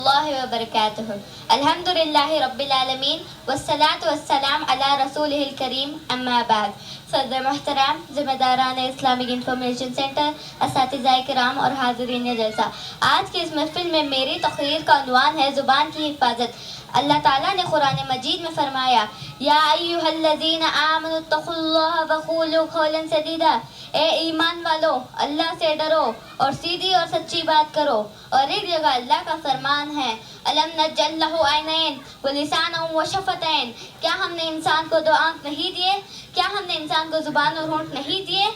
اللہ وبرکاتہ الحمدللہ رب العالمین والصلاة والسلام علی رسولہ الکریم اما بعد. صدر محترم، ذمہ داران اسلامک انفارمیشن سینٹر، اساتذہ کرام اور حاضرین جلسہ، آج کی اس محفل میں میری تقریر کا عنوان ہے زبان کی حفاظت. اللہ تعالیٰ نے قرآن مجید میں فرمایا، یا ایھا الذین آمنوا اتقوا اللہ وقولوا قولا سدیدا، اے ایمان والو اللہ سے ڈرو اور سیدھی اور سچی بات کرو. اور ایک جگہ اللہ کا فرمان ہے، الم نجعل لہ عینین ولسانا وشفتین، کیا ہم نے انسان کو دو آنکھ نہیں دیے؟ کیا ہم نے انسان کو زبان اور ہونٹ نہیں دیے؟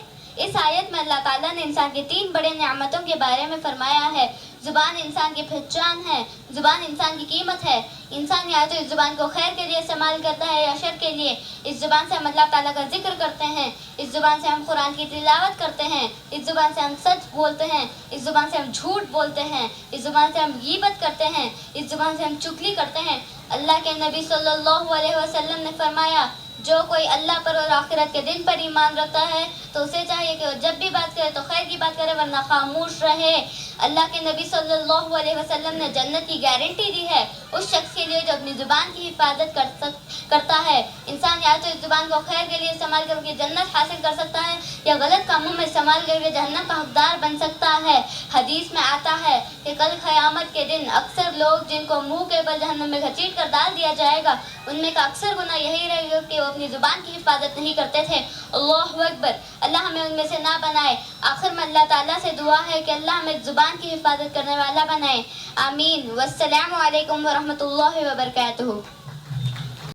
اس آیت میں اللہ تعالیٰ نے انسان کی تین بڑے نعمتوں کے بارے میں فرمایا ہے. زبان انسان کی پہچان ہے، زبان انسان کی قیمت ہے. انسان یا تو اس زبان کو خیر کے لیے استعمال کرتا ہے یا شر کے لیے. اس زبان سے ہم اللہ تعالیٰ کا ذکر کرتے ہیں، اس زبان سے ہم قرآن کی تلاوت کرتے ہیں، اس زبان سے ہم سچ بولتے ہیں، اس زبان سے ہم جھوٹ بولتے ہیں، اس زبان سے ہم غیبت کرتے ہیں، اس زبان سے ہم چغلی کرتے ہیں. اللہ کے نبی صلی اللہ علیہ وسلم نے فرمایا، جو کوئی اللہ پر اور آخرت کے دن پر ایمان رکھتا ہے تو اسے چاہیے کہ وہ جب بھی بات کرے تو خیر کی بات کرے ورنہ خاموش رہے. اللہ کے نبی صلی اللہ علیہ وسلم نے جنت کی گارنٹی دی ہے اس شخص کے لیے جو اپنی زبان کی حفاظت کرتا ہے. انسان یا تو اس زبان کو خیر کے لیے استعمال کر کے جنت حاصل کر سکتا ہے یا غلط کاموں میں استعمال کر کے جہنم کا حقدار بن سکتا ہے. حدیث میں آتا ہے کہ کل قیامت کے دن اکثر لوگ جن کو منہ کے بل جہنم میں گھسیٹ کر ڈال دیا جائے گا، ان میں کا اکثر گناہ یہی رہے گا کہ وہ اپنی زبان کی حفاظت نہیں کرتے تھے. اللہ اکبر، اللہ ہمیں ان میں سے نہ بنائے. آخر میں اللہ تعالیٰ سے دعا ہے کہ اللہ ہمیں زبان کی حفاظت کرنے والا بنائے. آمین. والسلام علیکم ورحمۃ اللہ وبرکاتہ.